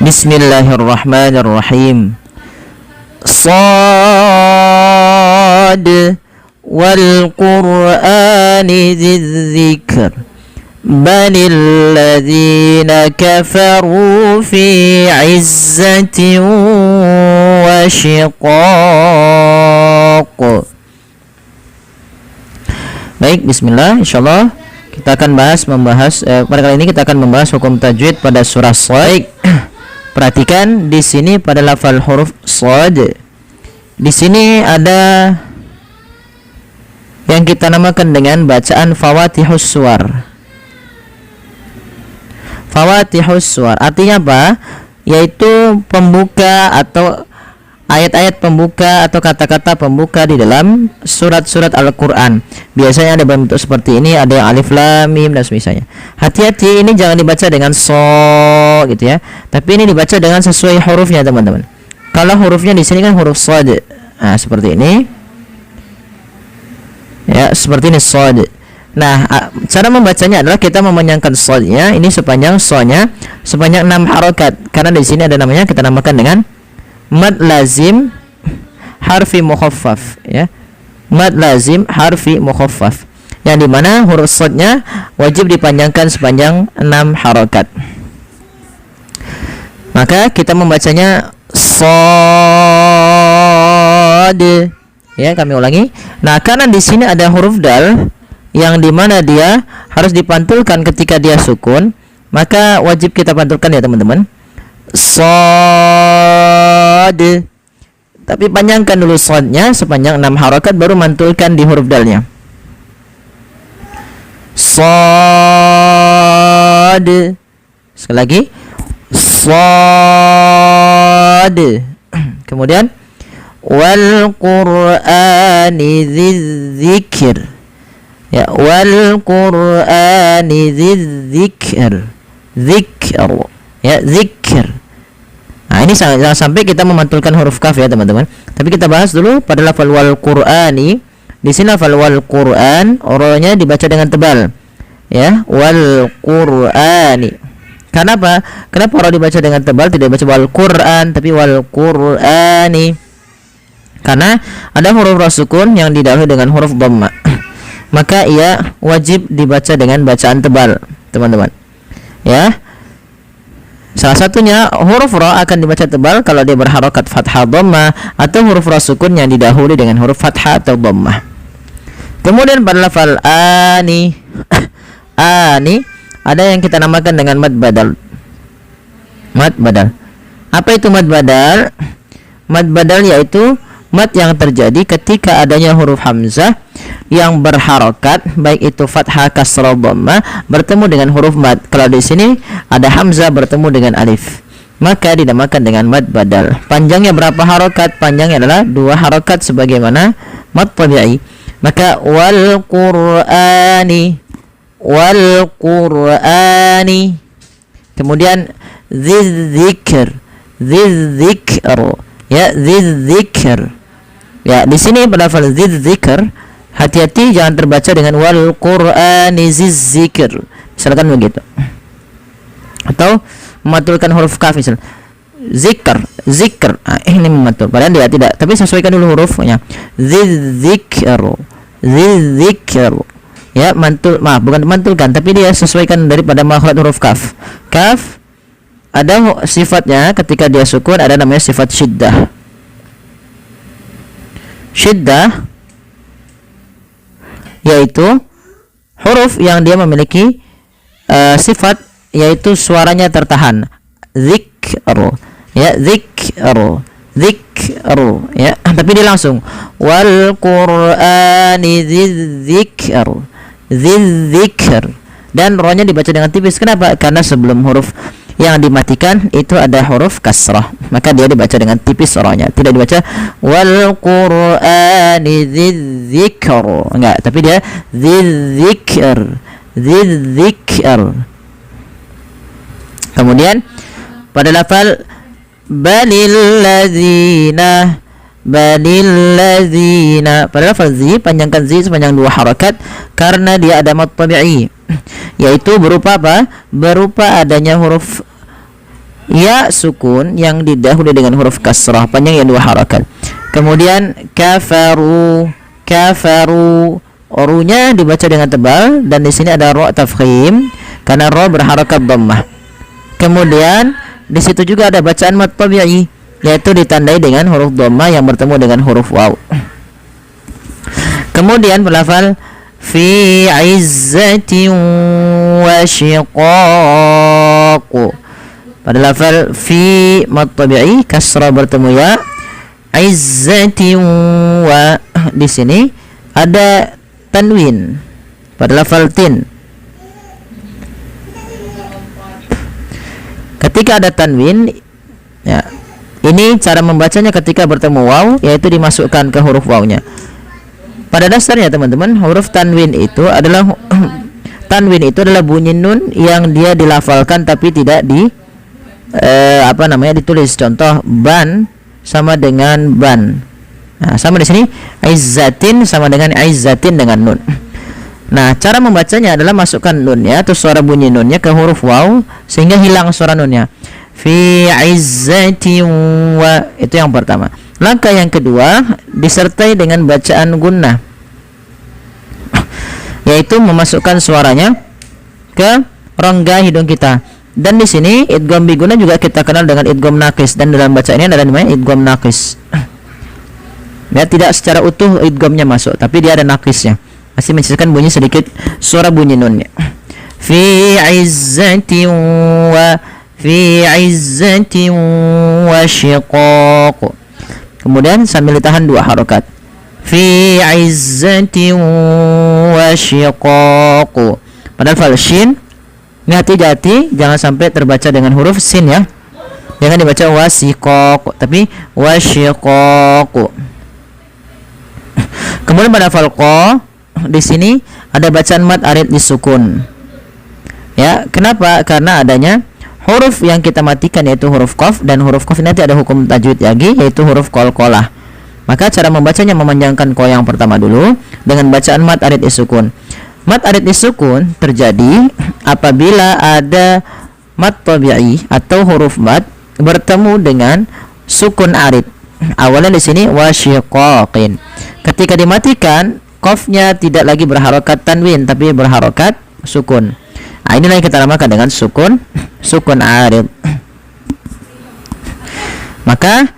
Bismillahirrahmanirrahim. Shad wal Qur'ani dzidzikr balil ladzina kafaru fi 'izzatin wa shiqaq. Baik, bismillah, insyaallah kita akan membahas pada kali ini kita akan membahas hukum tajwid pada surah Shad. Perhatikan di sini pada lafal huruf Shad. Di sini ada yang kita namakan dengan bacaan Fawatihus Suwar. Fawatihus Suwar artinya apa? Yaitu pembuka atau ayat-ayat pembuka atau kata-kata pembuka di dalam surat-surat Al-Quran. Biasanya ada bentuk seperti ini, ada yang alif lam mim dan semisalnya. Hati-hati, ini jangan dibaca dengan so gitu ya, tapi ini dibaca dengan sesuai hurufnya teman-teman. Kalau hurufnya di sini kan huruf shad, nah seperti ini ya, seperti ini shad. Nah, cara membacanya adalah kita memanjangkan shadnya ini sepanjang so-nya sepanjang 6 harokat, karena di sini ada namanya, kita namakan dengan mad lazim harfi mukhaffaf ya. Mad lazim harfi mukhaffaf, yang dimana huruf shadnya wajib dipanjangkan sepanjang 6 harokat. Maka kita membacanya shad ya, kami ulangi. Nah, karena di sini ada huruf dal yang dimana dia harus dipantulkan ketika dia sukun, maka wajib kita pantulkan ya teman-teman. Shad, tapi panjangkan dulu shadnya sepanjang 6 harokat, baru mantulkan di huruf dalnya. Shad, sekali lagi shad. Kemudian wal Qur'ani dzidzikr ya, wal Qur'ani dzidzikr, dzikr ya, zikr. Nah, ini jangan sampai kita memantulkan huruf kaf ya teman-teman. Tapi kita bahas dulu pada lafal wal Qur'ani. Di sini lafal wal Qur'an oronya dibaca dengan tebal ya, wal Qur'ani. Kenapa? Kenapa oro dibaca dengan tebal, tidak dibaca wal Qur'an tapi wal Qur'ani? Karena ada huruf rasukun yang didahului dengan huruf dhamma. Maka ia wajib dibaca dengan bacaan tebal teman-teman ya. Salah satunya huruf ra akan dibaca tebal kalau dia berharokat fathah dhamma, atau huruf ra sukun yang didahului dengan huruf fathah atau dhammah. Kemudian pada lafal ani ani ada yang kita namakan dengan mad badal. Mad badal. Apa itu mad badal? Mad badal yaitu mad yang terjadi ketika adanya huruf hamzah yang berharokat, baik itu fathah, kasrah, dhamma, bertemu dengan huruf mad. Kalau di sini ada hamzah bertemu dengan alif, maka dinamakan dengan mad badal. Panjangnya berapa harokat? Panjangnya adalah 2 harokat sebagaimana mad tabi'i. Maka wal Qur'ani, wal Qur'ani. Kemudian dzidzikr, dzidzikr ya, dzidzikr ya. Di sini pada lafal dzidzikr, hati-hati jangan terbaca dengan wal Qur'ani zizzikr, misalkan begitu, atau memantulkan huruf kaf misal zikr, zikr. Nah, ini mematul, padahal dia tidak, tapi sesuaikan dulu hurufnya. Zizzikr, zizzikr ya, mantul, maaf bukan mantulkan, tapi dia sesuaikan daripada makhraj huruf kaf. Kaf ada sifatnya ketika dia sukun, ada namanya sifat syiddah. Syiddah yaitu huruf yang dia memiliki sifat, yaitu suaranya tertahan. Zikru ya, zikru, zikru ya, tapi dia langsung wal Qur'ani dzidzikr, dzidzikr, dan rohnya dibaca dengan tipis. Kenapa? Karena sebelum huruf yang dimatikan itu ada huruf kasrah, maka dia dibaca dengan tipis rohnya, tidak dibaca wal Qur'ani dzidzikr, enggak, tapi dia dzidzikr, dzidzikr. Kemudian pada lafal balil ladzina, balil ladzina, pada lafal zi panjangkan zi sepanjang 2 harakat karena dia ada mad tabi'i, yaitu berupa apa? Berupa adanya huruf ya sukun yang didahului dengan huruf kasrah panjang yang 2 harakat. Kemudian kafaru, kafaru, runya dibaca dengan tebal dan di sini ada ra tafkhim karena ra berharakat dhammah. Kemudian di situ juga ada bacaan mad tabi'i yaitu ditandai dengan huruf dhammah yang bertemu dengan huruf waw. Kemudian berlafal fi izzatin wa shiqaq. Pada lafal fi mad tabi'i kasrah bertemu ya, izzatin wa di sini ada tanwin pada lafal tin. Ketika ada tanwin ya, ini cara membacanya ketika bertemu waw yaitu dimasukkan ke huruf wawnya. Pada dasarnya teman-teman, huruf tanwin itu adalah bunyi nun yang dia dilafalkan tapi tidak ditulis. Contoh ban sama dengan ban. Nah, sama di sini izzatin sama dengan izzatin dengan nun. Nah, cara membacanya adalah masukkan nunnya atau suara bunyi nunnya ke huruf waw sehingga hilang suara nunnya. Fi izzatin wa, itu yang pertama. Langkah yang kedua disertai dengan bacaan gunnah, yaitu memasukkan suaranya ke rongga hidung kita. Dan di sini idgham bi gunnah juga kita kenal dengan idgham naqis, dan dalam bacaan ini ada namanya idgham naqis. Ya, tidak secara utuh idghamnya masuk, tapi dia ada naqisnya. Masih menyisakan bunyi sedikit suara bunyi nunnya. Fi izzatin wa shiqaq. Kemudian sambil ditahan 2 harakat. Fi izzatin wa shiqaq. Padahal fal shin, ini hati-hati jangan sampai terbaca dengan huruf sin ya. Jangan dibaca wasiqaq, tapi washiqaq. Kemudian pada fal qa di sini ada bacaan mad arid disukun. Ya, kenapa? Karena adanya huruf yang kita matikan yaitu huruf qaf, dan huruf qaf nanti ada hukum tajwid lagi yaitu huruf qalqalah. Maka cara membacanya memanjangkan qa yang pertama dulu dengan bacaan mad arid disukun. Mad arid disukun terjadi apabila ada mad tabi'i atau huruf mad bertemu dengan sukun arid. Awalnya di sini wasyiqaqin. Ketika dimatikan, qafnya tidak lagi berharokat tanwin tapi berharokat sukun. Nah, inilah yang kita namakan dengan sukun arid. Maka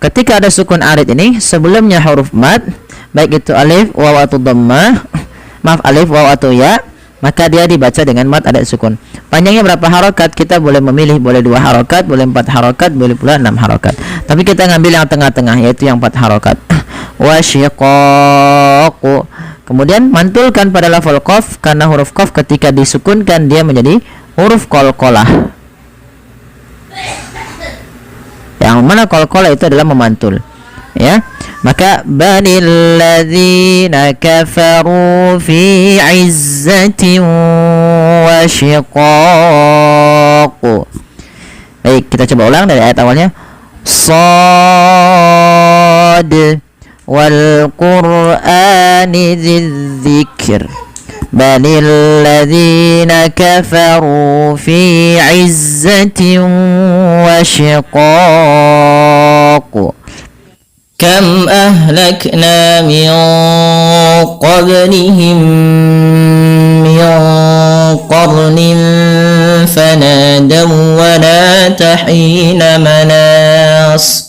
ketika ada sukun arid ini, sebelumnya huruf mad, baik itu alif, waw atau dhammah, alif, waw atau ya, maka dia dibaca dengan mad arid sukun. Panjangnya berapa harokat? Kita boleh memilih, boleh 2 harokat, boleh 4 harokat, boleh pula 6 harokat. Tapi kita ngambil yang tengah-tengah yaitu yang 4 harokat. Wasyiqaq. Kemudian mantulkan pada lafal qaf, karena huruf qaf ketika disukunkan dia menjadi huruf qalqalah. Yang mana qalqalah itu adalah memantul. Ya. Maka banil ladzina kafaru fi izzatin wa shiqaq. Baik, kita coba ulang dari ayat awalnya. Sad wal qur'ani dzidzikr balil ladzina kafaru fi izzatin wa shiqaq. Kam ahlakna min qablihim min qarnin fanadaw wa la tahina manas.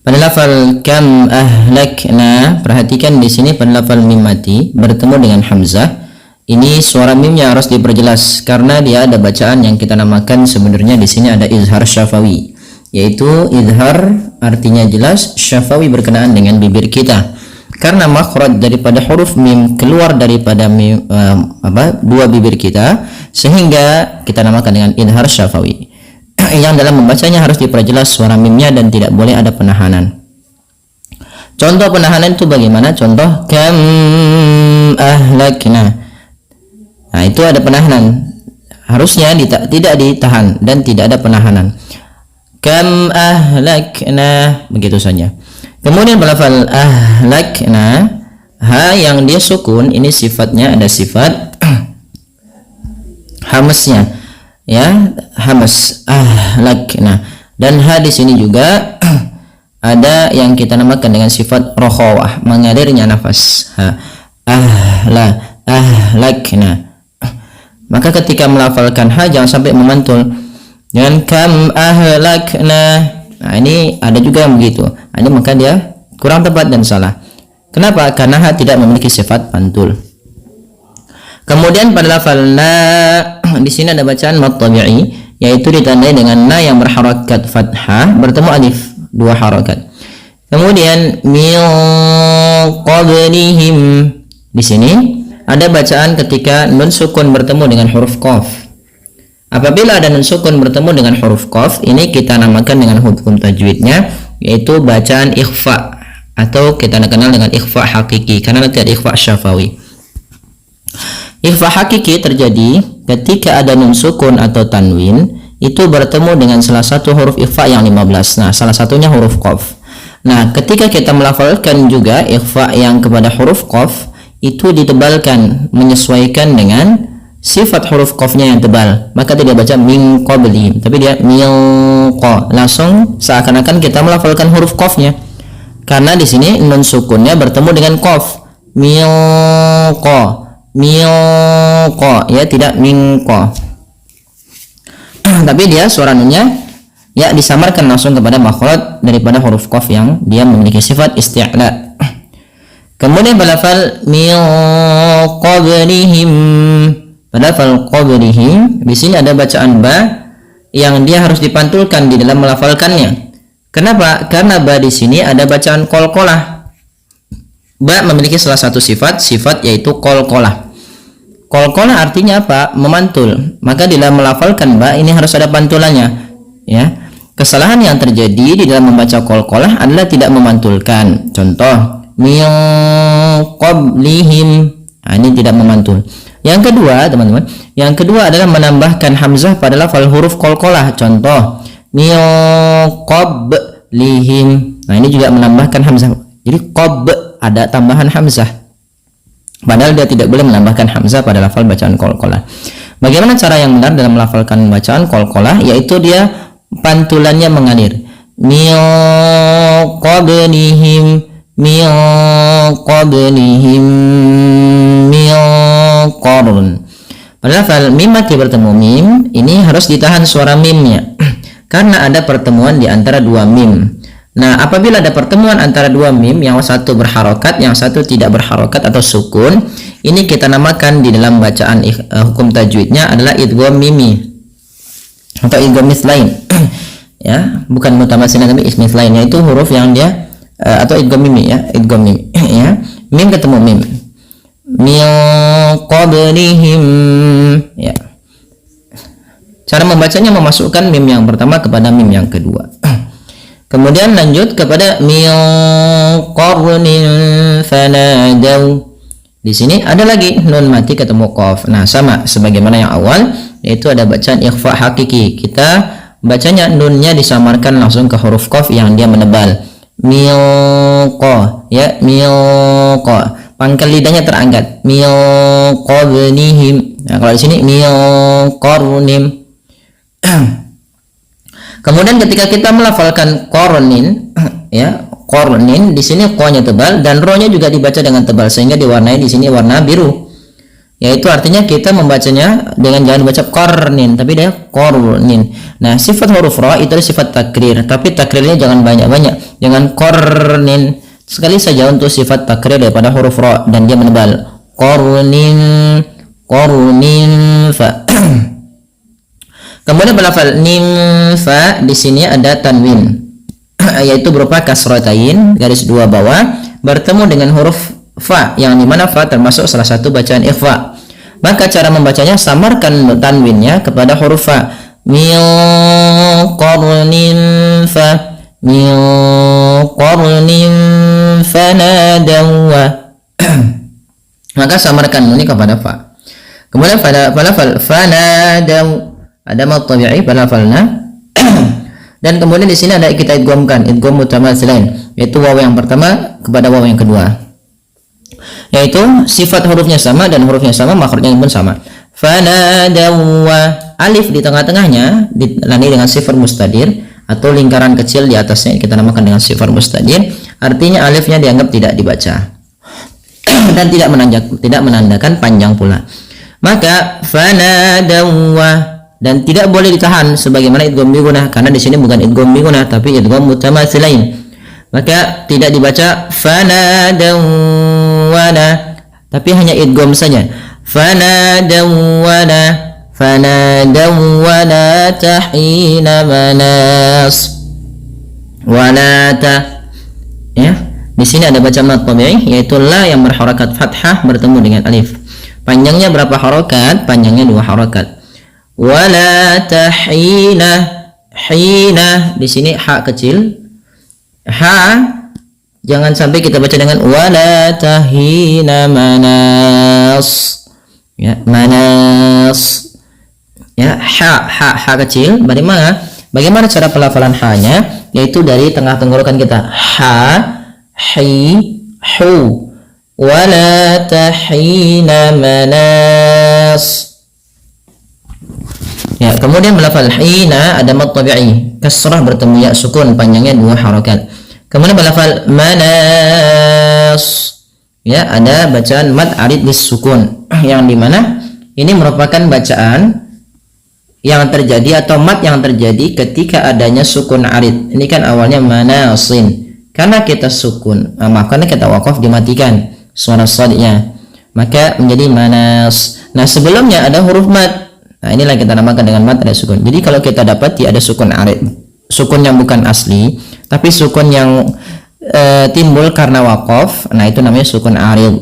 Pada lafal kam ahlakna, perhatikan di sini pada lafal mim mati bertemu dengan hamzah. Ini suara mimnya harus diperjelas karena dia ada bacaan yang kita namakan sebenarnya di sini ada izhar syafawi, yaitu izhar artinya jelas, syafawi berkenaan dengan bibir kita. Karena makhraj daripada huruf mim keluar daripada mim, dua bibir kita, sehingga kita namakan dengan izhar syafawi. Yang dalam membacanya harus diperjelas suara mimnya dan tidak boleh ada penahanan. Contoh penahanan itu bagaimana? Contoh kam ahlakna. Nah, itu ada penahanan. Harusnya tidak ditahan dan tidak ada penahanan. Kam ahlakna, begitu saja. Kemudian berlafal ahlakna, ha yang dia sukun ini sifatnya ada sifat hamsnya. ya, hamas, ahlak. Nah, dan ha di sini juga ada yang kita namakan dengan sifat rokhawah, mengalirnya nafas. Ahlak. Nah, maka ketika melafalkan ha jangan sampai memantul dengan kam ahlakna. Nah, ini ada juga yang begitu. Ini maka dia kurang tepat dan salah. Kenapa? Karena ha tidak memiliki sifat pantul. Kemudian pada lafal na di sini ada bacaan mad tabi'i, yaitu ditandai dengan na yang berharakat fathah bertemu alif, 2 harakat. Kemudian min qablihim, di sini ada bacaan ketika nun sukun bertemu dengan huruf qaf. Apabila ada nun sukun bertemu dengan huruf qaf, ini kita namakan dengan hukum tajwidnya, yaitu bacaan ikhfa, atau kita kenal dengan ikhfa hakiki, karena nanti ada ikhfa syafawi. Ikhfa hakiki terjadi ketika ada nun sukun atau tanwin itu bertemu dengan salah satu huruf ikhfa yang 15. Nah, salah satunya huruf qaf. Nah, ketika kita melafalkan juga ikhfa yang kepada huruf qaf, itu ditebalkan menyesuaikan dengan sifat huruf qafnya yang tebal. Maka tidak baca min qablihim, tapi dia min qa. Langsung seakan-akan kita melafalkan huruf qafnya. Karena di sini nun sukunnya bertemu dengan qaf. Min qa. Miqo, ya, tidak mingko. Tapi dia suara nunnya ya disamarkan langsung kepada makhraj daripada huruf qaf yang dia memiliki sifat isti'la. Kemudian balafal min qablihim, balafal qablihim, di sini ada bacaan ba yang dia harus dipantulkan di dalam melafalkannya. Kenapa? Karena ba di sini ada bacaan qalqalah. Ba memiliki salah satu sifat yaitu qalqalah. Qalqalah artinya apa? Memantul. Maka di dalam melafalkan ba ini harus ada pantulannya, ya. Kesalahan yang terjadi di dalam membaca qalqalah adalah tidak memantulkan. Contoh, min qablihim. Nah, ini tidak memantul. Yang kedua, teman-teman, yang kedua adalah menambahkan hamzah pada lafal huruf qalqalah. Contoh, min qablihim. Nah, ini juga menambahkan hamzah. Jadi qab ada tambahan hamzah. Padahal dia tidak boleh menambahkan hamzah pada lafal bacaan qalqalah. Bagaimana cara yang benar dalam melafalkan bacaan qalqalah? Yaitu dia pantulannya mengalir. Min qablihim, min qablihim, min qarn. Pada lafal mim mati bertemu mim, ini harus ditahan suara mimnya. Karena ada pertemuan di antara dua mim. Nah, apabila ada pertemuan antara dua mim, yang satu berharokat, yang satu tidak berharokat atau sukun, ini kita namakan di dalam bacaan hukum tajwidnya adalah idgham mimi atau idgham mislain. Ya, bukan mutamatsilin tapi mislain, yaitu huruf yang dia atau idgham mimi, ya, idgham mimi. Ya, mim ketemu mim. Min qablihim, ya. Cara membacanya memasukkan mim yang pertama kepada mim yang kedua. Kemudian lanjut kepada min qarnin fanadaw. Di sini ada lagi nun mati ketemu qaf. Nah, sama sebagaimana yang awal, yaitu ada bacaan ikhfa hakiki. Kita bacanya nunnya disamarkan langsung ke huruf qaf yang dia menebal. Min qa, ya, min qa. Pangkal lidahnya terangkat. Min qablihim. Nah, kalau di sini min qarnin. Kemudian ketika kita melafalkan qarnin, ya, qarnin, di sini qa-nya tebal dan ro-nya juga dibaca dengan tebal sehingga diwarnai di sini warna biru. Yaitu artinya kita membacanya dengan jangan baca qarnin tapi dia qarnin. Nah, sifat huruf ra itu sifat takrir, tapi takrirnya jangan banyak-banyak. Jangan qarnin. Sekali saja untuk sifat takrir daripada huruf ra dan dia menebal. Qarnin, qarnin fa. Kemudian berlafal nimfa, di sini ada tanwin yaitu berupa kasratain garis 2 bawah bertemu dengan huruf fa, yang dimana fa termasuk salah satu bacaan ikhfa. Maka cara membacanya samarkan tanwinnya kepada huruf fa. Min qarnin fa, min qarnin fanadaw. Maka samarkan ini kepada fa. Kemudian pada lafal fanadaw ada mad tabi'i pada lafalna. Dan kemudian di sini ada kita idghamkan, idgham mutamatsilain, yaitu waw yang pertama kepada waw yang kedua. Yaitu sifat hurufnya sama dan hurufnya sama, makhrajnya pun sama. fanadawa, alif di tengah-tengahnya dilangi dengan sifar mustadir atau lingkaran kecil di atasnya kita namakan dengan sifar mustadir. Artinya alifnya dianggap tidak dibaca dan tidak menandakan panjang pula. Maka fanadawa, dan tidak boleh ditahan sebagaimana idgham bi gunnah, karena di sini bukan idgham bi gunnah tapi idgham mutamatsilain. Maka tidak dibaca fanadawana, tapi hanya idgham saja. Fanadawana tahina manas walata. Ya, di sini ada baca mad tabi'i, yaitu la yang berharakat fathah bertemu dengan alif. Panjangnya berapa harakat? Panjangnya 2 harakat. Wala tahina, hina di sini ha kecil. Ha jangan sampai kita baca dengan wala tahina manas. Ya, manas. Ya, ha kecil. Bagaimana cara pelafalan ha-nya? Yaitu dari tengah tenggorokan kita. Ha, hi, hu. Wala tahina manas. Ya, kemudian melafal hina ada mad tabi'i, kasrah bertemu ya sukun, panjangnya 2 harakat. Kemudian melafal manas, ya ada bacaan mad arid bis sukun, yang dimana ini merupakan bacaan yang terjadi atau mad yang terjadi ketika adanya sukun arid. Ini kan awalnya manasin, karena kita sukun, karena kita wakaf dimatikan suara shadnya, maka menjadi manas. Nah, sebelumnya ada huruf mad. Nah, inilah kita namakan dengan mad ada sukun. Jadi kalau kita dapati ada sukun arid, sukun yang bukan asli, tapi sukun yang timbul karena wakaf, nah itu namanya sukun arid.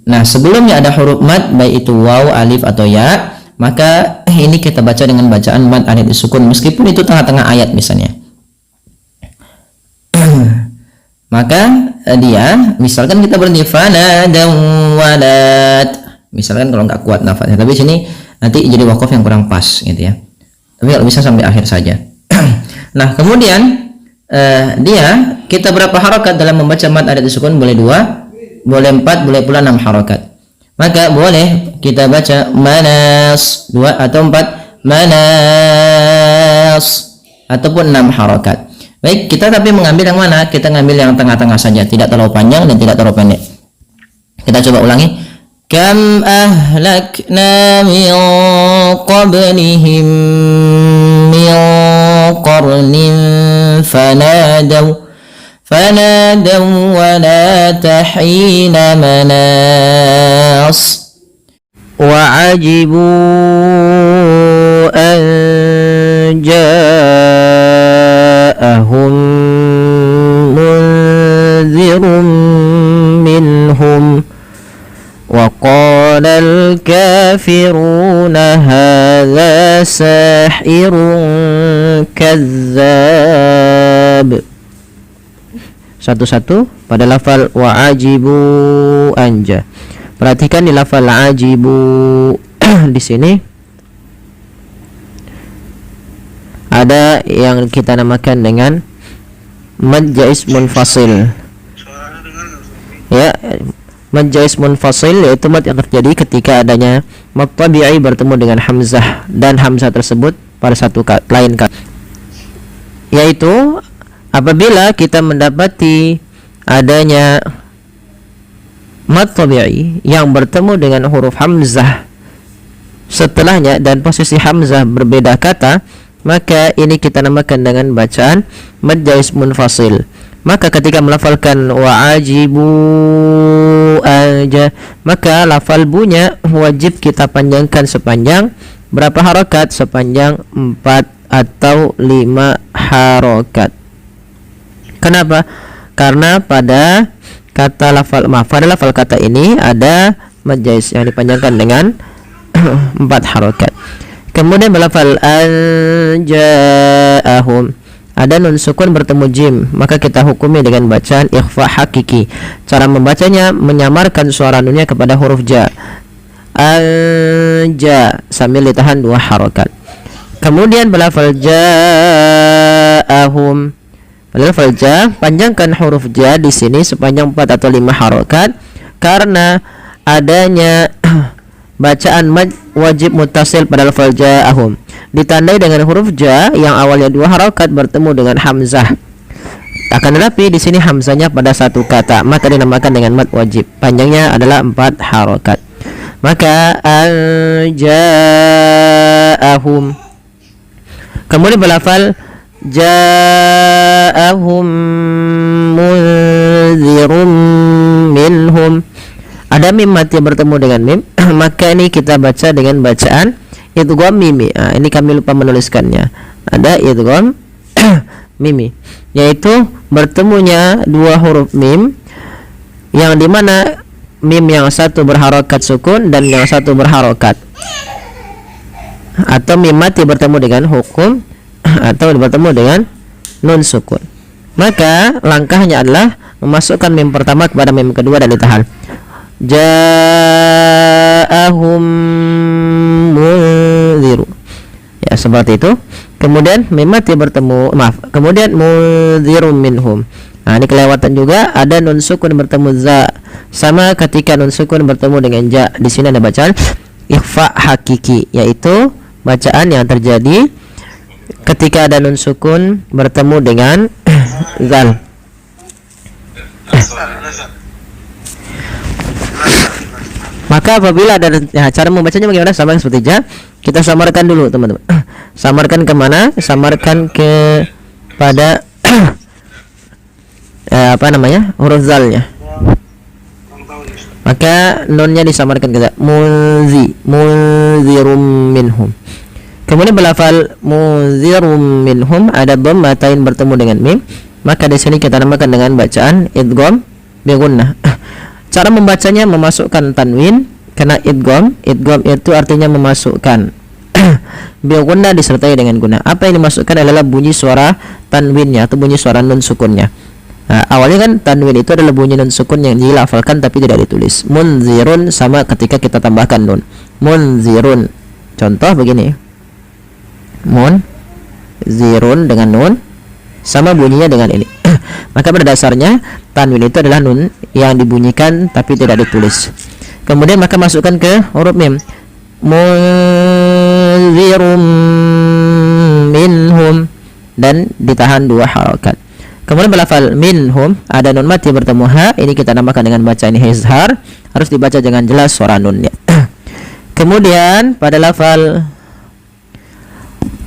Nah, sebelumnya ada huruf mad, baik itu waw, alif atau ya, maka ini kita baca dengan bacaan mad arid sukun meskipun itu tengah-tengah ayat misalnya. Maka dia, misalkan kita berhenti fanadawalat, misalkan kalau nggak kuat nafasnya, tapi sini nanti jadi wakaf yang kurang pas gitu ya. Tapi kalau bisa sampai akhir saja. Nah, kemudian dia kita berapa harakat dalam membaca mad arid sukun? Boleh 2, boleh 4, boleh pula 6 harakat. Maka boleh kita baca manas 2 atau 4, manas ataupun 6 harakat. Baik, kita tapi mengambil yang mana? Kita ngambil yang tengah-tengah saja, tidak terlalu panjang dan tidak terlalu pendek. Kita coba ulangi. Kam ahlakna min qablihim min qarnin fanadaw wa la tahina manas wa ajibu an ja'ahum munzirun minhum وقال الكافرون هذا ساحر كذاب. Satu-satu pada lafal wa'ajibu anja. Perhatikan di lafal ajibu di sini ada yang kita namakan dengan mad jaiz munfasil. Ya, mad jaiz munfasil yaitu mad yang terjadi ketika adanya mad tabi'i bertemu dengan hamzah dan hamzah tersebut pada satu lain kata, yaitu apabila kita mendapati adanya mad tabi'i yang bertemu dengan huruf hamzah setelahnya dan posisi hamzah berbeda kata, maka ini kita namakan dengan bacaan mad jaiz munfasil. Maka ketika melafalkan wa'ajibu aja, maka lafal bunya wajib kita panjangkan sepanjang berapa harakat? Sepanjang 4 atau 5 harakat. Kenapa? Karena pada kata pada lafal kata ini ada mad jaiz yang dipanjangkan dengan 4 harakat. Kemudian melafal anja'ahum, ada nun sukun bertemu jim, maka kita hukumi dengan bacaan ikhfa hakiki. Cara membacanya menyamarkan suara nunnya kepada huruf ja, anja, sambil ditahan 2 harakat. Kemudian belafal ja'ahum, belafal ja, panjangkan huruf ja di sini sepanjang 4 atau 5 harakat karena adanya bacaan mad wajib muttasil pada lafal ja'ahum ditandai dengan huruf ja yang awalnya 2 harokat bertemu dengan hamzah. Akan tetapi di sini hamzahnya pada satu kata, maka dinamakan dengan mad wajib. Panjangnya adalah 4 harokat. Maka ja'ahum. Kemudian berlafal ja'ahum munzirum minhum. Ada mim mati bertemu dengan mim, maka ini kita baca dengan bacaan idgham mimi. Ini kami lupa menuliskannya. Ada idgham mimi, yaitu bertemunya 2 huruf mim yang dimana mim yang satu berharokat sukun dan yang satu berharokat, atau mim mati bertemu dengan hukum atau bertemu dengan nun sukun. Maka langkahnya adalah memasukkan mim pertama kepada mim kedua dan ditahan. Ja'ahum munziru, ya seperti itu. Kemudian mim mati bertemu, kemudian munzirum minhum. Ini kelewatan juga, ada nun sukun bertemu za. Sama ketika nun sukun bertemu dengan ja, di sini ada bacaan ikhfa hakiki, yaitu bacaan yang terjadi ketika ada nun sukun bertemu dengan zal. Maka apabila ada cara membacanya bagaimana? Sama seperti ja. Kita samarkan dulu teman-teman. Samarkan kemana? Samarkan ke pada huruf zalnya. Maka nunnya disamarkan ke munzirum minhum. Kemudian berlafal munzirum minhum, ada dhammatain bertemu dengan mim, maka di sini kita namakan dengan bacaan idgham bi gunnah. Cara membacanya memasukkan tanwin karena idgham itu artinya memasukkan. Bi gunnah disertai dengan gunnah. Apa yang dimasukkan adalah bunyi suara tanwinnya atau bunyi suara nun sukunnya. Awalnya kan tanwin itu adalah bunyi nun sukun yang dilafalkan tapi tidak ditulis. Munzirun sama ketika kita tambahkan nun. Munzirun. Contoh begini. Munzirun dengan nun sama bunyinya dengan ini. Maka pada dasarnya tanwin itu adalah nun yang dibunyikan tapi tidak ditulis. Kemudian maka masukkan ke huruf mim. Munzirum minhum, dan ditahan 2 harokat. Kemudian berlafal minhum, ada nun mati bertemu ha, ini kita namakan dengan bacaan izhar, harus dibaca dengan jelas suara nunnya. Kemudian pada lafal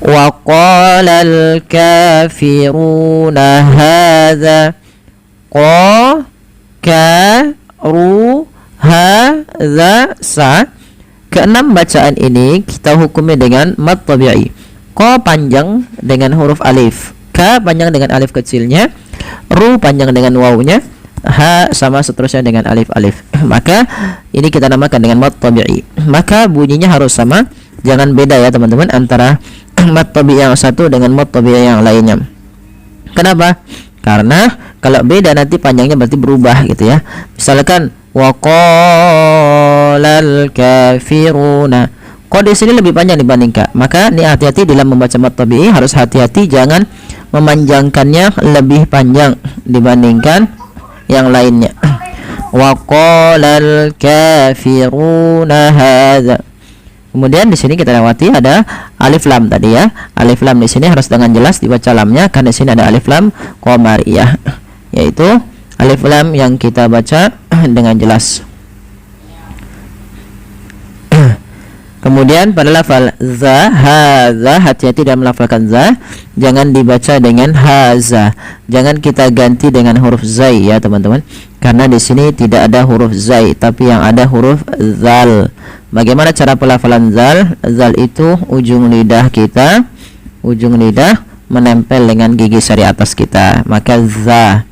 wa qalal kafiruna hadza hadza sa. Keenam bacaan ini kita hukumi dengan mad tabi'i. Qa panjang dengan huruf alif, ka panjang dengan alif kecilnya, ru panjang dengan wawunya, ha sama seterusnya dengan alif. Maka ini kita namakan dengan mad tabi'i. Maka bunyinya harus sama, jangan beda ya teman-teman antara mad tabi'i yang satu dengan mad tabi'i yang lainnya. Kenapa? Karena kalau beda nanti panjangnya berarti berubah gitu ya. Misalkan wa qalal kafiruna, kok di sini lebih panjang dibanding ka. Maka ini hati-hati dalam membaca mad tabi'i, harus hati-hati jangan memanjangkannya lebih panjang dibandingkan yang lainnya. Wa qalal kafiruna hadza. Kemudian di sini kita lewati ada alif lam tadi ya. Alif lam di sini harus dengan jelas dibaca lamnya karena di sini ada alif lam qamariyah, yaitu alif lam yang kita baca dengan jelas. Kemudian pada lafal za, haza, hati-hati dalam melafalkan za, jangan dibaca dengan haza. Jangan kita ganti dengan huruf zai ya teman-teman, karena di sini tidak ada huruf zai tapi yang ada huruf zal. Bagaimana cara pelafalan zal? Zal itu ujung lidah kita, ujung lidah menempel dengan gigi sari atas kita, maka za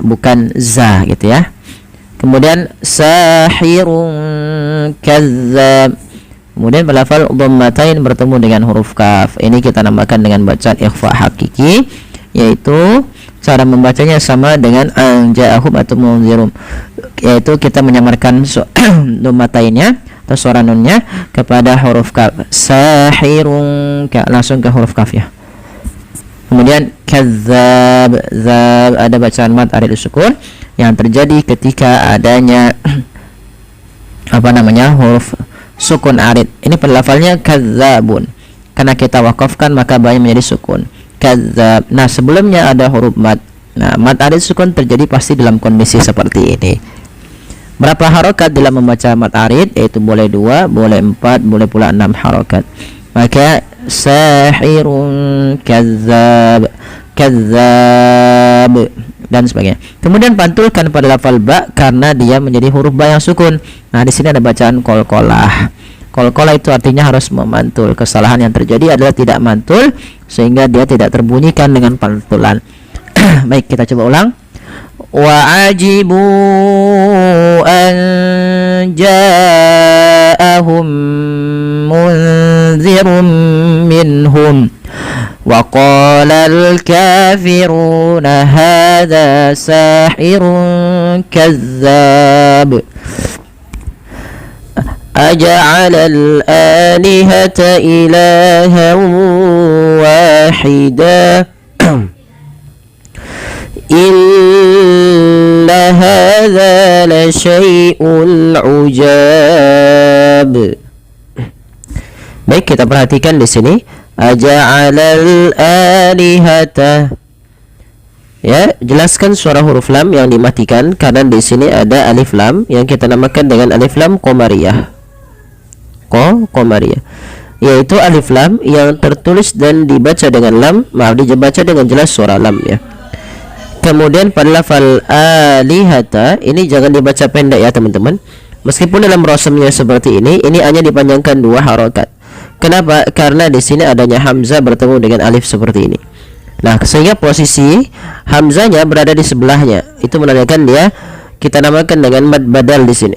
bukan za gitu ya. Kemudian sahirun kazzab. Kemudian berlafal dhammatain bertemu dengan huruf kaf. Ini kita namakan dengan bacaan ikhfa hakiki, yaitu cara membacanya sama dengan anja'ahum atau munzirum, yaitu kita menyamarkan dhammatainnya atau suara nunnya kepada huruf kaf. Sahirun langsung ke huruf kaf ya. Kemudian kazzab, zab, ada bacaan mad arid sukun yang terjadi ketika adanya huruf sukun arid. Ini pada lafalnya kadzabun. Karena kita wakafkan maka ba'nya menjadi sukun. Kadzab. Nah, sebelumnya ada huruf mad. Nah, mad arid sukun terjadi pasti dalam kondisi seperti ini. Berapa harokat dalam membaca mad arid? Yaitu boleh 2, boleh 4, boleh pula 6 harokat. Maka sahirun kadzab, kadzab dan sebagainya. Kemudian pantulkan pada lafal ba karena dia menjadi huruf ba yang sukun. Nah, di sini ada bacaan qalqalah. Qalqalah itu artinya harus memantul. Kesalahan yang terjadi adalah tidak mantul sehingga dia tidak terbunyikan dengan pantulan. Baik, kita coba ulang. Wa ajibu an ja'ahum munzirun minhum wa qala al-kafiruna hadha sahirun kazzab aja'ala al-alihata ilahan wahida inna hadha la syai'un ujab. Baik, kita perhatikan di sini aja'alal alihata. Ya, jelaskan suara huruf lam yang dimatikan karena di sini ada alif lam yang kita namakan dengan alif lam qamariyah. Qamariyah. Yaitu alif lam yang tertulis dan dibaca dengan lam, dibaca dengan jelas suara lam ya. Kemudian pada lafal alihata ini jangan dibaca pendek ya teman-teman. Meskipun dalam rosamnya seperti ini hanya dipanjangkan 2 harokat. Kenapa? Karena di sini adanya hamzah bertemu dengan alif seperti ini. Nah, sehingga posisi hamzahnya berada di sebelahnya. Itu menandakan dia kita namakan dengan mad badal di sini.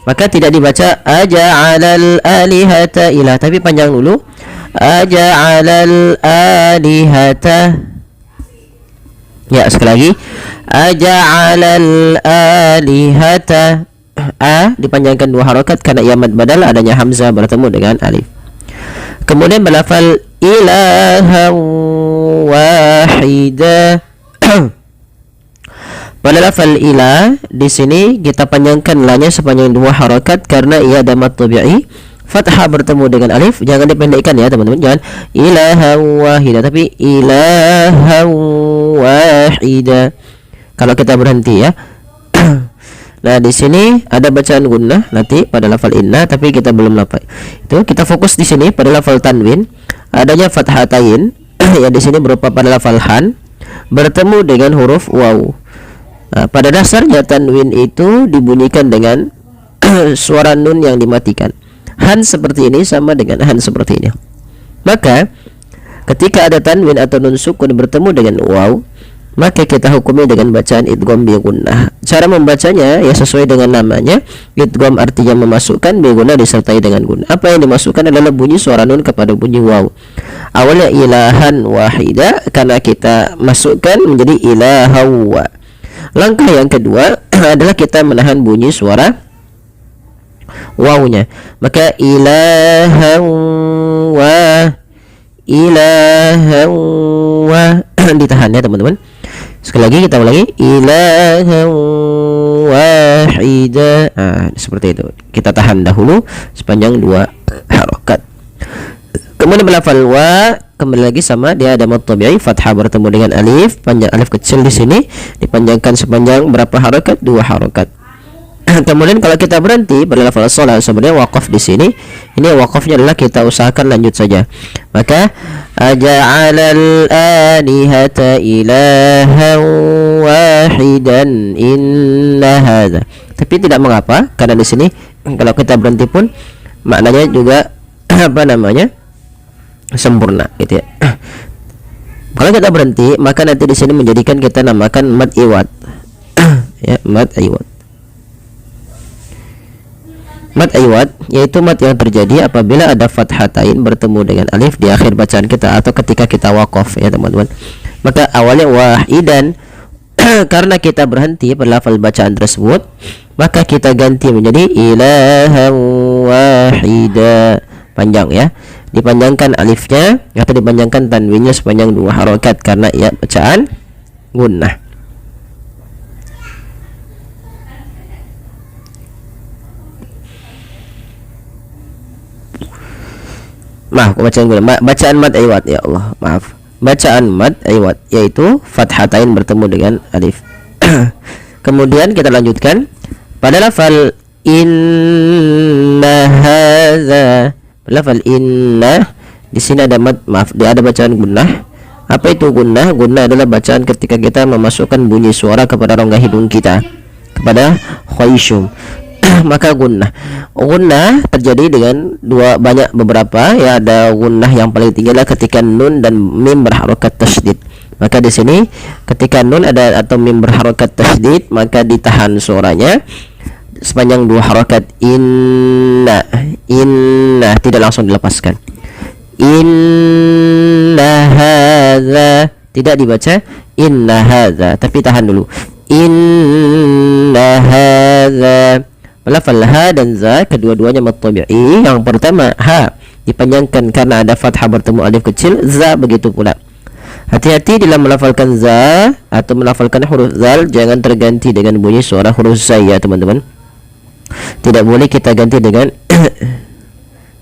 Maka tidak dibaca aja'alal alihata ilah, tapi panjang dulu. Aja'alal alihata. Ya, sekali lagi. Aja'alal alihata. Dipanjangkan 2 harokat karena ia mad badal adanya hamzah bertemu dengan alif. Kemudian berlafal ilaha wahida. Pada lafal ilah di sini kita panjangkan la-nya sepanjang 2 harokat karena ia ada mad tabi'i. Fathah bertemu dengan alif, jangan dipendekkan ya teman-teman. Jangan ilaha wahida, tapi ilaha wahida. Kalau kita berhenti ya. Nah, di sini ada bacaan gunnah nanti pada lafal inna, tapi kita belum lafal. Itu kita fokus di sini pada lafal tanwin. Adanya fathatain yang di sini berupa pada lafal han bertemu dengan huruf waw. Nah, pada dasarnya tanwin itu dibunyikan dengan suara nun yang dimatikan. Han seperti ini sama dengan han seperti ini. Maka ketika ada tanwin atau nun sukun bertemu dengan waw, maka kita hukumi dengan bacaan idgham bi gunnah. Cara membacanya ya sesuai dengan namanya. Idgham artinya memasukkan, bi gunnah disertai dengan gunnah. Apa yang dimasukkan adalah bunyi suara nun kepada bunyi waw. Awalnya ilahan wahida karena kita masukkan menjadi ilahawa. Langkah yang kedua adalah kita menahan bunyi suara wawnya. Maka ilahan wa ditahan ya teman-teman. Sekali lagi kita ulangi ilahan wahida. Seperti itu. Kita tahan dahulu sepanjang 2 harokat. Kemudian melafal wa kembali lagi sama, dia ada mad tabi'i, fathah bertemu dengan alif, panjang alif kecil di sini dipanjangkan sepanjang berapa harokat? 2 harokat. Kemudian kalau kita berhenti pada lafal shalah sebenarnya waqaf di sini. Ini waqafnya adalah kita usahakan lanjut saja. Maka aja'alal alihata ilahan wahidan inna hadza. Tapi tidak mengapa karena di sini kalau kita berhenti pun maknanya juga sempurna gitu ya. Kalau kita berhenti maka nanti di sini menjadikan kita namakan mad iwad. Ya, mad iwad. Mad iwad yaitu mad yang terjadi apabila ada fathatain bertemu dengan alif di akhir bacaan kita atau ketika kita waqaf ya teman-teman. Maka awalnya wahidan karena kita berhenti pada lafal bacaan tersebut, maka kita ganti menjadi ilahan wahida. Panjang ya. Dipanjangkan alifnya atau dipanjangkan tanwinnya sepanjang 2 harokat karena ia bacaan gunnah. Maaf, bacaan gunnah. Bacaan mad iwad, ya Allah, maaf. Bacaan mad iwad yaitu fathatain bertemu dengan alif. Kemudian kita lanjutkan pada lafal inna hadza. Lafal inna di sini ada mad, maaf, dia ada bacaan gunnah. Apa itu gunnah? Gunnah adalah bacaan ketika kita memasukkan bunyi suara kepada rongga hidung kita, kepada khayshum. Maka gunnah terjadi dengan beberapa ya. Ada gunnah yang paling tinggi adalah ketika nun dan mim berharokat tasydid. Maka di sini ketika nun ada atau mim berharokat tasydid, maka ditahan suaranya sepanjang 2 harokat. Inna tidak langsung dilepaskan. Inna hadza tidak dibaca inna hadza, tapi tahan dulu. Inna hadza. Lafal ha dan za kedua-duanya mad tabi'i. Yang pertama ha dipanjangkan karena ada fathah bertemu alif kecil, za begitu pula. Hati-hati dalam melafalkan za atau melafalkan huruf zal, jangan terganti dengan bunyi suara huruf zai ya teman-teman. Tidak boleh kita ganti dengan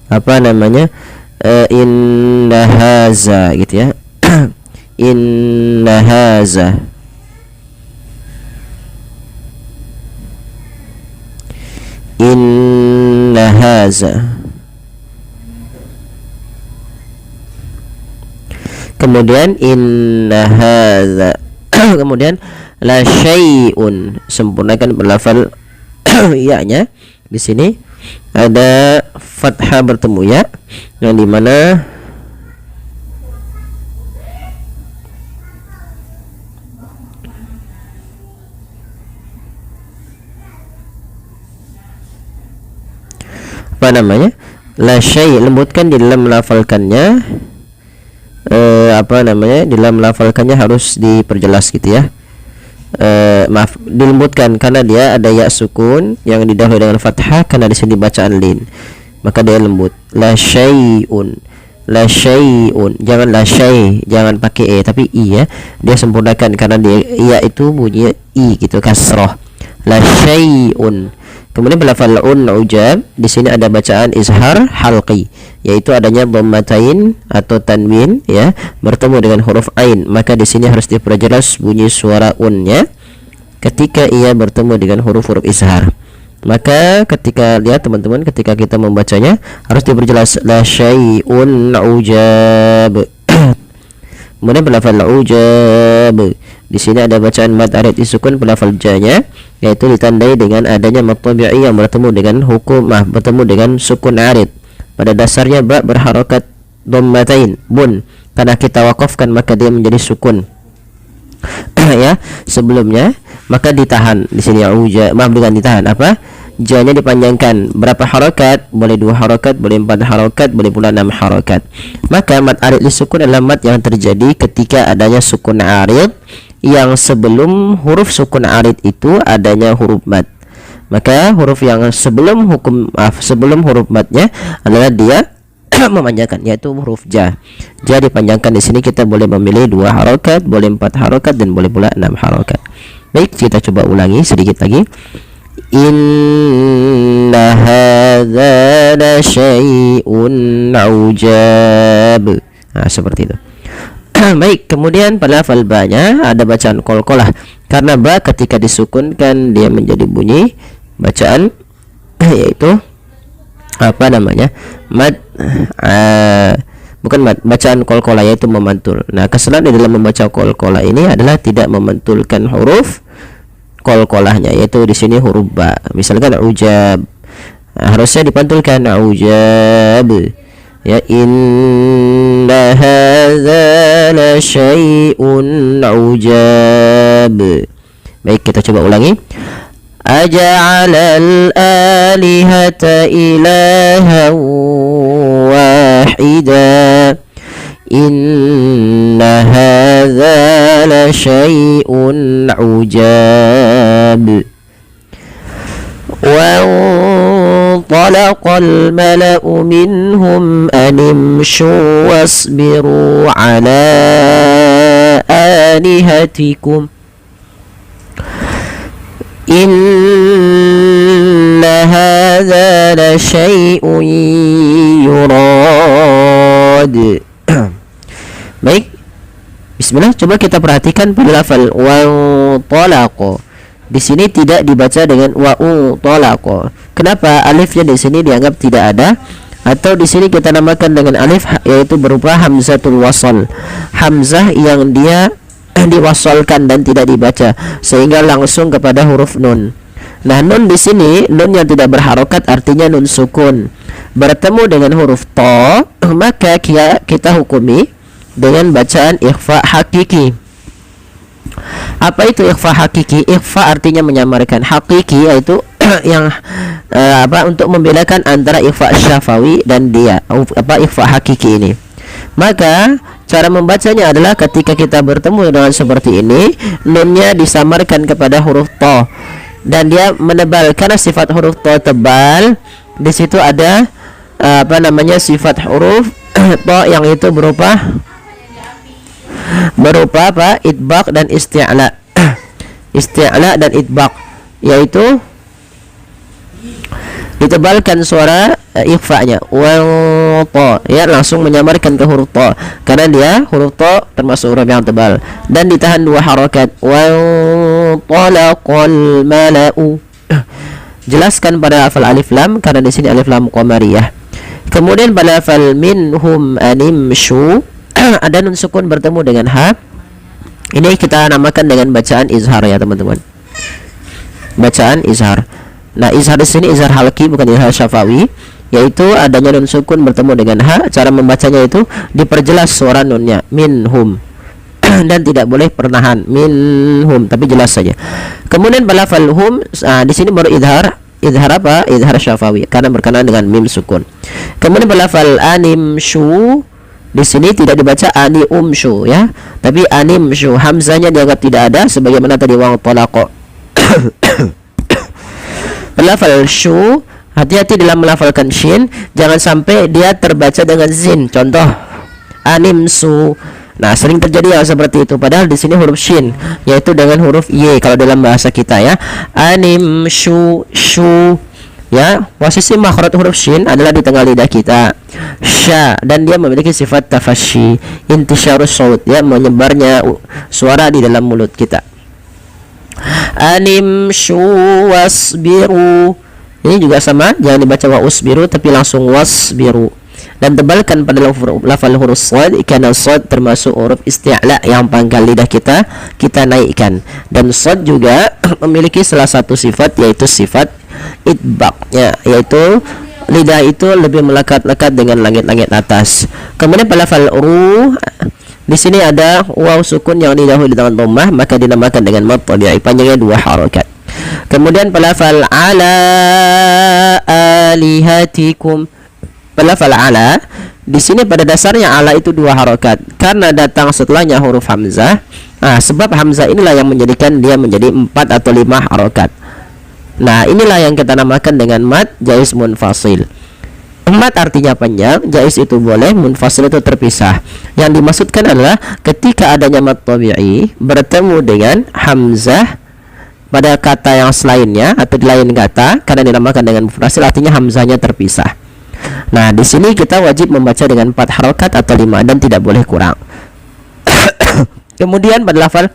apa namanya, inna haza gitu ya. Inna haza, inna haza. Kemudian inna haza. Kemudian la syai'un, sempurnakan berlafal ya-nya. Di sini ada fathah bertemu ya, yang dimana apa namanya, la syai', lembutkan di dalam melafalkannya. Apa namanya, di dalam melafalkannya harus diperjelas gitu ya. Maaf, dilembutkan karena dia ada ya sukun yang didahului dengan fathah, karena di sini bacaan lin, maka dia lembut. La syai'un, la syai'un, jangan la syai', jangan pakai tapi i ya. Dia sempurnakan karena dia ya itu bunyi i gitu, kasrah. La syai'un. Kemudian berlafal ujab, di sini ada bacaan izhar halqi, yaitu adanya dhammatain atau tanwin ya bertemu dengan huruf ain, maka di sini harus diperjelas bunyi suara unnya ketika ia bertemu dengan huruf-huruf izhar. Maka ketika lihat teman-teman, ketika kita membacanya harus diperjelas la syai'un ujab. Kemudian berlafal ujab, di sini ada bacaan mad arid disukun berlafal ja-nya, yaitu ditandai dengan adanya mad tabi'i yang bertemu dengan bertemu dengan sukun arid. Pada dasarnya ba berharokat dhammatain bun, karena kita wakafkan maka dia menjadi sukun ya sebelumnya, maka ditahan di sini bukan ditahan, apa, ja-nya dipanjangkan. Berapa harokat? Boleh 2 harokat, boleh 4 harokat, boleh pula 6 harokat. Maka mad arid disukun adalah mad yang terjadi ketika adanya sukun arid yang sebelum huruf sukun arid itu adanya huruf mad. Maka huruf yang sebelum huruf madnya adalah dia memanjangkan, yaitu huruf ja. Ja dipanjangkan. Di sini kita boleh memilih 2 harokat, boleh 4 harokat, dan boleh pula 6 harokat. Baik, kita coba ulangi sedikit lagi. Inna hadza la syai'un ujab. Nah, seperti itu. Baik, kemudian pada lafal ba-nya ada bacaan qalqalah, karena ba ketika disukunkan dia menjadi bunyi bacaan yaitu apa namanya, mad, bukan mad, bacaan qalqalah yaitu memantul. Nah, kesalahan di dalam membaca qalqalah ini adalah tidak memantulkan huruf qalqalahnya, yaitu di sini huruf ba. Misalkan ujab, harusnya dipantulkan ujab ya. Inna hadza la syai'un ujab. Baik, kita coba ulangi. Aja'alal alihata ilahan wahida. Inna hadza la syai'un ujab. وانطلق الملأ منهم أن امشوا واصبروا على آلهتكم إن هذا hadza la syai'un yurad. Baik. Bismillah, coba kita perhatikan pada lafal wa talaqa. Di sini tidak dibaca dengan wa talaqa. Kenapa alifnya di sini dianggap tidak ada? Atau di sini kita namakan dengan alif yaitu berupa hamzatul wasal. Hamzah yang dia diwasalkan dan tidak dibaca sehingga langsung kepada huruf nun. Nah, nun di sini nun yang tidak berharokat artinya nun sukun. Bertemu dengan huruf ta, maka kita hukumi dengan bacaan ikhfa hakiki. Apa itu ikhfa hakiki? Ikhfa artinya menyamarkan, hakiki yaitu yang untuk membedakan antara ikhfa syafawi dan dia ikhfa hakiki ini. Maka cara membacanya adalah ketika kita bertemu dengan seperti ini, nunnya disamarkan kepada huruf ta dan dia menebal karena sifat huruf ta tebal. Di situ ada sifat huruf ta yang itu berupa apa? Idbaq dan isti'la. Isti'la dan idbaq yaitu ditebalkan suara ikhfa-nya wa ta, ya, langsung menyamarkan ke huruf ta karena dia huruf ta termasuk huruf yang tebal dan ditahan dua harakat wa talaqal mala'u. Jelaskan pada lafal alif lam karena di sini alif lam qamariyah. Kemudian pada lafal minhum animshu ada nun sukun bertemu dengan ha. Ini kita namakan dengan bacaan izhar ya teman-teman. Bacaan izhar. Nah, izhar di sini izhar halki bukan izhar syafawi, yaitu adanya nun sukun bertemu dengan ha. Cara membacanya itu diperjelas suara nunnya minhum dan tidak boleh pernahan minhum, tapi jelas saja. Kemudian balafal hum, di sini baru izhar apa? Izhar syafawi karena berkenaan dengan mim sukun. Kemudian balafal animshu, di sini tidak dibaca animshu ya, tapi animshu, hamzanya dianggap tidak ada sebagaimana tadi wa talaqa. Lafal shu, hati-hati dalam melafalkan shin, jangan sampai dia terbaca dengan zin. Contoh animsu. Nah, sering terjadi yang seperti itu padahal di sini huruf shin yaitu dengan huruf y kalau dalam bahasa kita ya. Animshu shu. Ya, posisi makhraj huruf shin adalah di tengah lidah kita. Sya, dan dia memiliki sifat tafasyi, intisyarus saut, ya, menyebarnya suara di dalam mulut kita. Animshu wasbiru, ini juga sama, jangan dibaca wa usbiru tapi langsung wasbiru. Dan tebalkan pada lafal huruf shad karena shad termasuk huruf isti'la yang pangkal lidah kita naikkan. Dan shad juga memiliki salah satu sifat yaitu sifat idbaqnya, yaitu lidah itu lebih melekat-lekat dengan langit-langit atas. Kemudian pada lafal ru, di sini ada waw sukun yang didahului dengan dhammah, maka dinamakan dengan mad tabi'i, panjangnya dua harakat. Kemudian pada lafal ala alihatikum, pada lafal ala, di sini pada dasarnya ala itu dua harakat karena datang setelahnya huruf hamzah. Sebab hamzah inilah yang menjadikan dia menjadi 4 atau 5 harakat. Nah, inilah yang kita namakan dengan mad jaiz munfasil. Mad artinya panjang, jaiz itu boleh, munfasil itu terpisah. Yang dimaksudkan adalah ketika adanya mad tabi'i bertemu dengan hamzah pada kata yang selainnya atau di lain kata, karena dinamakan dengan munfasil artinya hamzahnya terpisah. Nah, di sini kita wajib membaca dengan 4 harokat atau 5 dan tidak boleh kurang. Kemudian pada lafal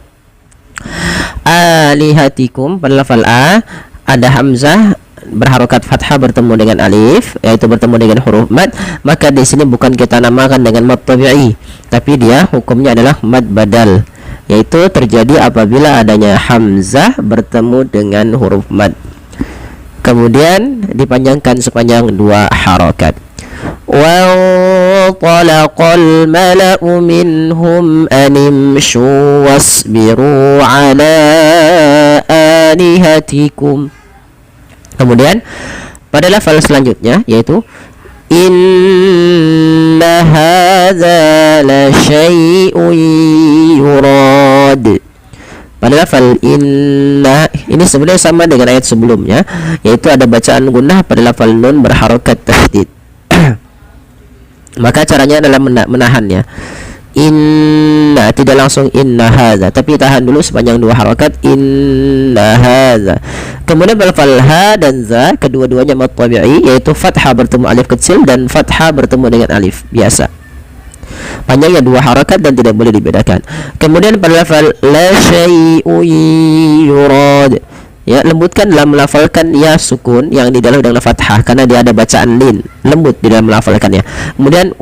alihatikum, pada lafal a ada hamzah berharokat fathah bertemu dengan alif, yaitu bertemu dengan huruf mad, maka di sini bukan kita namakan dengan mad tabi'i, tapi dia hukumnya adalah mad badal, yaitu terjadi apabila adanya hamzah bertemu dengan huruf mad. Kemudian dipanjangkan sepanjang 2 harokat. Wa talaqal mala'u minhum animshu wasbiru ala alihatikum. Kemudian pada lafal selanjutnya yaitu inna hadza la syai'un yurad. Pada lafal inna ini sebenarnya sama dengan ayat sebelumnya, yaitu ada bacaan gunnah pada lafal nun berharokat tasydid. Maka caranya adalah menahannya. Inna, tidak langsung inna hadza, tapi tahan dulu sepanjang 2 harakat, inna hadza. Kemudian lafal ha dan za kedua-duanya mad tabi'i, yaitu fathah bertemu alif kecil dan fathah bertemu dengan alif biasa. Panjangnya 2 harakat dan tidak boleh dibedakan. Kemudian pada lafal la syai'un yurad, ya, lembutkan dalam melafalkan ya sukun yang di dalam dengan fathah karena dia ada bacaan lin, lembut di dalam melafalkannya. Kemudian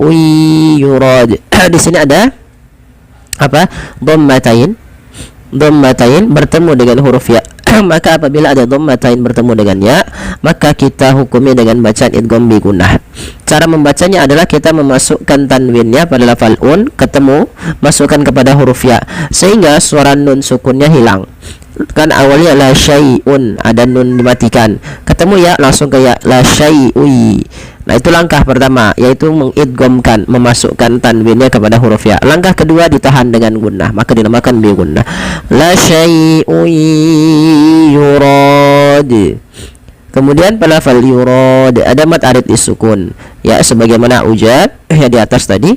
yurad di sini ada apa? Dhammatain bertemu dengan huruf ya. Maka apabila ada dhammatain bertemu dengan ya, maka kita hukumi dengan bacaan idgham bi gunnah. Cara membacanya adalah kita memasukkan tanwinnya pada lafal un, ketemu masukkan kepada huruf ya, sehingga suara nun sukunnya hilang. Kan awalnya la syai'un, ada nun dimatikan, ketemu ya langsung ke ya, la syai'ui. Nah, itu langkah pertama, yaitu mengidghamkan, memasukkan tanwinnya kepada huruf ya. Langkah kedua ditahan dengan gunnah, maka dinamakan bi gunnah. La syai'un yurad. Kemudian pada lafal yurad ada mad arid disukun, ya, sebagaimana ujab ya di atas tadi,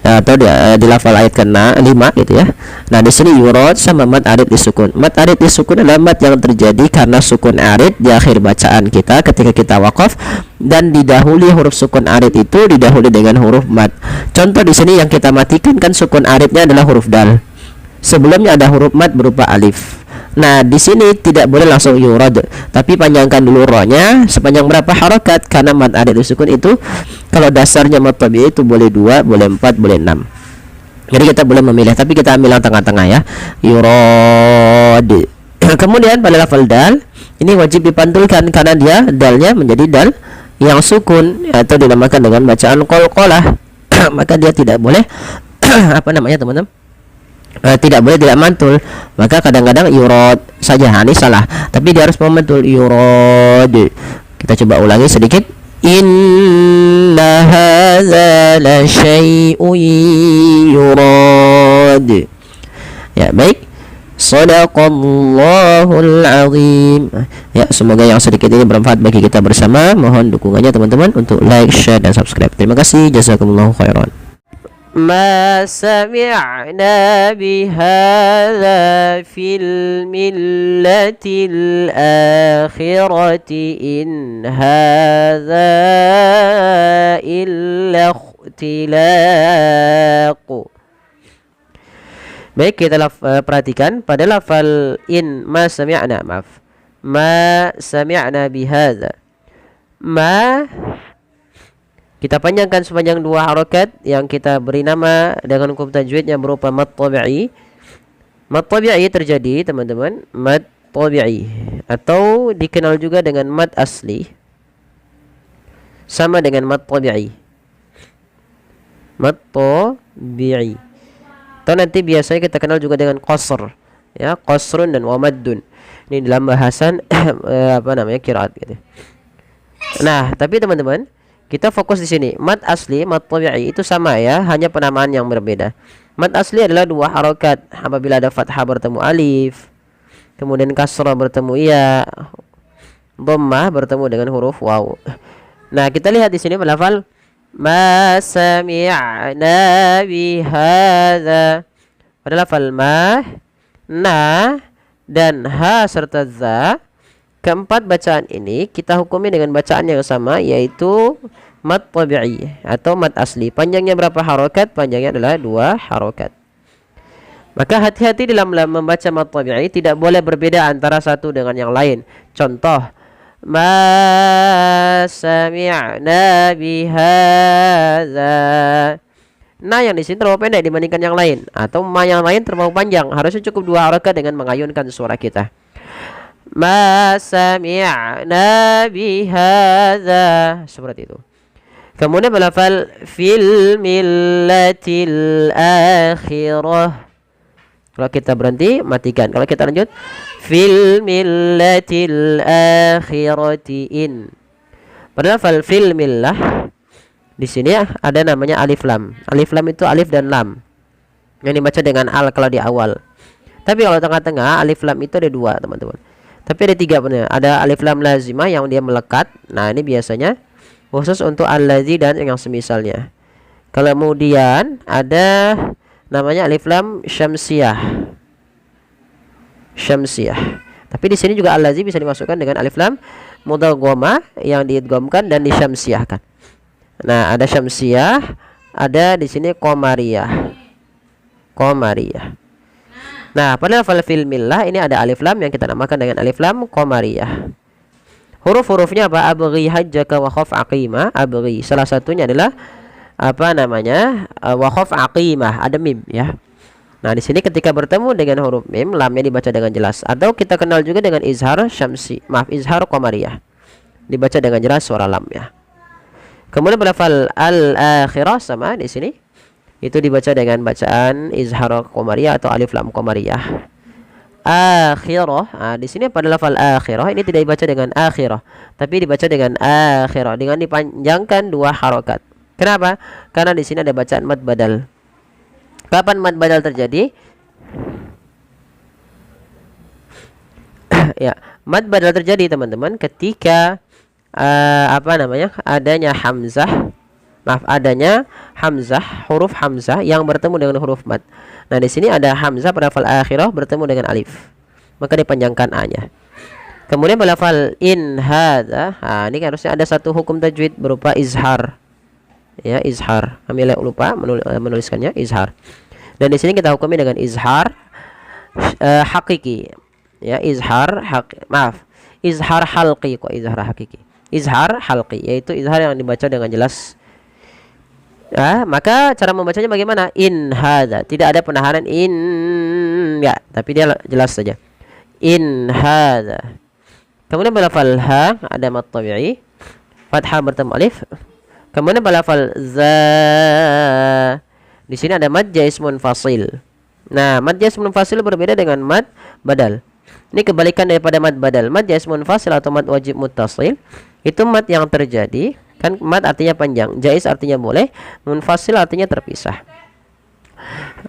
atau di lafal ayat ke-5 gitu ya. Nah, di sini yurad sama mad arid disukun. Mad arid disukun adalah mad yang terjadi karena sukun arid di akhir bacaan kita ketika kita waqaf, dan didahului huruf sukun arid itu didahului dengan huruf mad. Contoh di sini yang kita matikan kan sukun aridnya adalah huruf dal. Sebelumnya ada huruf mad berupa alif. Nah, di sini tidak boleh langsung yurad, tapi panjangkan dulu rohnya sepanjang berapa harakat, karena mad arid disukun itu kalau dasarnya mad tabi'i itu boleh 2, boleh 4, boleh 6. Jadi kita boleh memilih, tapi kita ambil yang tengah-tengah ya, yurad. Kemudian pada lafal dal ini wajib dipantulkan karena dia dalnya menjadi dal yang sukun atau dinamakan dengan bacaan qalqalah. Maka dia tidak boleh apa namanya teman-teman, tidak boleh tidak mantul. Maka kadang-kadang yurad saja, ini salah, tapi dia harus memantul yurad. Kita coba ulangi sedikit. Inna hadza la syai'un yurad. Ya, baik. Shadaqallahul azim. Ya, semoga yang sedikit ini bermanfaat bagi kita bersama. Mohon dukungannya teman-teman untuk like, share, dan subscribe. Terima kasih. Jazakumullahu khairan. ما سمعنا بهذا في الملة الآخرة إن هذا إلا اختلاق. Baik, kita perhatikan pada lafal in ma sami'na, ma sami'na bihadza. Ma kita panjangkan sepanjang 2 harakat yang kita beri nama dengan hukum tajwidnya berupa mad tabi'i. Mad tabi'i terjadi teman-teman, mad tabi'i atau dikenal juga dengan mad asli, sama dengan mad tabi'i. Mad tabi'i atau nanti biasanya kita kenal juga dengan qasr, ya, qasrun dan wamaddun. Ini dalam bahasan apa namanya, qiraat gitu. Nah, tapi teman-teman, kita fokus di sini. Mad asli, mad tabi'i itu sama ya, hanya penamaan yang berbeda. Mad asli adalah 2 harakat apabila ada fathah bertemu alif, kemudian kasrah bertemu ya, dhammah bertemu dengan huruf waw. Nah, kita lihat di sini melafal ma sami'na bihadza. Pada lafal ma, na, dan ha serta za, keempat bacaan ini kita hukumi dengan bacaan yang sama, yaitu mad tabi'i atau mad asli. Panjangnya berapa harakat? Panjangnya adalah 2 harakat. Maka hati-hati dalam membaca mad tabi'i, tidak boleh berbeda antara satu dengan yang lain. Contoh, ma sami'na bihadza. Nah, yang di sini terlalu pendek dibandingkan yang lain, atau ma yang lain terlalu panjang. Harusnya cukup 2 harakat dengan mengayunkan suara kita. Ma sami'na bihadza, seperti itu. Kemudian melafal fil millatil akhirah. Kalau kita berhenti, matikan. Kalau kita lanjut, fil millatil akhirati in. Pada lafal fil millah, di sini ada namanya alif lam. Alif lam itu alif dan lam yang dibaca dengan al kalau di awal. Tapi kalau tengah-tengah, alif lam itu ada 2 teman-teman. Tapi ada 3 benar. Ada alif lam lazimah yang dia melekat. Nah, ini biasanya khusus untuk allazi dan yang semisalnya. Kemudian ada namanya alif lam syamsiyah. Syamsiyah. Tapi di sini juga allazi bisa dimasukkan dengan alif lam mudaghamah yang diidghamkan dan disyamsiyahkan. Nah, ada syamsiyah, ada di sini qamariyah. Qamariyah. Nah, pada lafal fil millah ini ada alif lam yang kita namakan dengan alif lam qamariyah. Huruf-hurufnya apa? Abghi hajjaka wa khaf aqimah. Abghi salah satunya adalah apa namanya? Wa khaf aqimah, ada mim ya. Nah, di sini ketika bertemu dengan huruf mim, lamnya dibaca dengan jelas. Atau kita kenal juga dengan izhar syamsi, izhar qamariyah. Dibaca dengan jelas suara lamnya. Kemudian berlafal al-akhirah sama di sini. Itu dibaca dengan bacaan izhar qamariyah atau alif lam qamariyah. Akhirah. Nah, di sini pada lafal akhirah ini tidak dibaca dengan akhirah, tapi dibaca dengan akhirah dengan dipanjangkan 2 harokat. Kenapa? Karena di sini ada bacaan mad badal. Kapan mad badal terjadi? Ya, mad badal terjadi teman-teman ketika adanya hamzah. Adanya hamzah, huruf hamzah yang bertemu dengan huruf mad. Nah, di sini ada hamzah pada lafal akhirah bertemu dengan alif. Maka dipanjangkan a-nya. Kemudian pada lafal in hadza, ini harusnya ada satu hukum tajwid berupa izhar. Ya, izhar. Kami lupa menuliskannya izhar. Dan di sini kita hukumi dengan izhar hakiki. Ya, izhar izhar halqi kok izhar hakiki. Izhar halqi yaitu izhar yang dibaca dengan jelas. Maka cara membacanya bagaimana? In hadza. Tidak ada penahanan in ya, tapi dia jelas saja. In hadza. Kemudian balafal ha ada mad tabi'i. Fathah bertemu alif. Kemudian balafal za. Di sini ada mad jaiz munfasil. Nah, mad jaiz munfasil berbeda dengan mad badal. Ini kebalikan daripada mad badal. Mad jaiz munfasil atau mad wajib muttasil itu mad yang terjadi, kan mad artinya panjang, jaiz artinya boleh, munfasil artinya terpisah.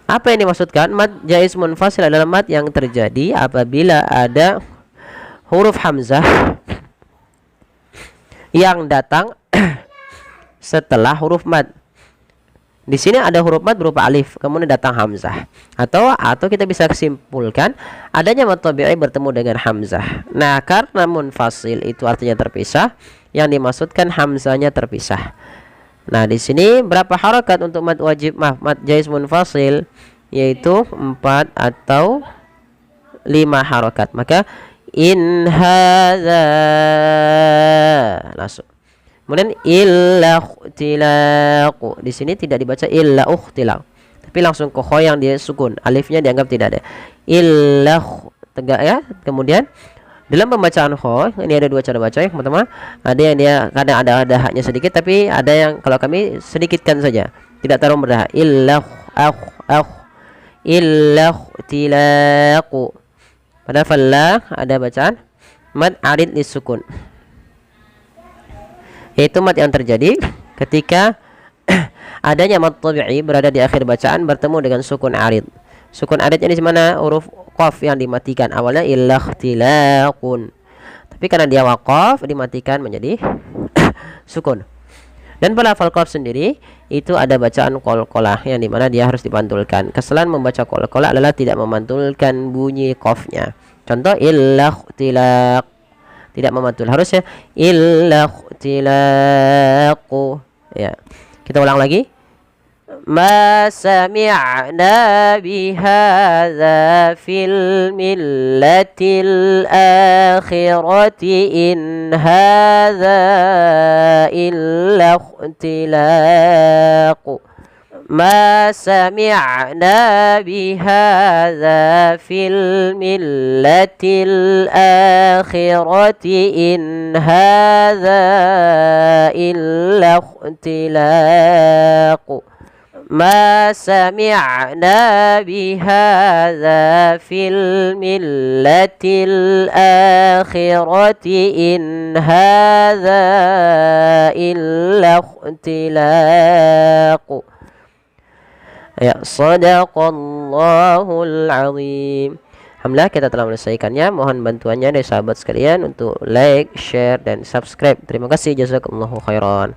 Apa yang dimaksudkan? Mad jaiz munfasil adalah mad yang terjadi apabila ada huruf hamzah yang datang setelah huruf mad. Di sini ada huruf mad berupa alif, kemudian datang hamzah. Atau kita bisa kesimpulkan adanya mad tabi'i bertemu dengan hamzah. Nah, karena munfasil itu artinya terpisah, yang dimaksudkan hamzahnya terpisah. Nah, di sini berapa harakat untuk mad wajib mad jaiz munfasil? Yaitu 4 atau 5 harakat. Maka in hadza langsung. Kemudian illa ukhtilaq. Di sini tidak dibaca illa ukhtilaq, tapi langsung ke kho yang dia sukun. Alifnya dianggap tidak ada. Illa tegak ya. Kemudian dalam pembacaan kho ini ada 2 cara baca ya teman-teman. Ada yang dia kadang ada haknya sedikit, tapi ada yang kalau kami sedikitkan saja, tidak terlalu berdah. Illa illa ukhtilaq. Pada falla ada bacaan mad arid lisukun. Yaitu mad yang terjadi ketika adanya mad tabi'i berada di akhir bacaan bertemu dengan sukun arid. Sukun aridnya di mana? Huruf qaf yang dimatikan. Awalnya illa ikhtilaqun. Tapi karena dia waqaf dimatikan menjadi sukun. Dan pada lafal qaf sendiri itu ada bacaan qalqalah yang dimana dia harus dipantulkan. Kesalahan membaca qalqalah adalah tidak memantulkan bunyi qafnya. Contoh illa ikhtilaq, tidak memantul, harusnya illa ikhtilaqu. Ya, kita ulang lagi. Ma sami'na bihadza fil millatil akhirati in hadza illa ikhtilaqu. Ma sami'na bihadza fil millatil akhirati in hadza illa ikhtilaqu. Ma sami'na bihadza fil millatil akhirati in hadza illa ikhtilaqu. Ya, sadaqallahul azim. Alhamdulillah kita telah menyelesaikannya. Mohon bantuannya dari sahabat sekalian untuk like, share, dan subscribe. Terima kasih. Jazakumullahu khairan.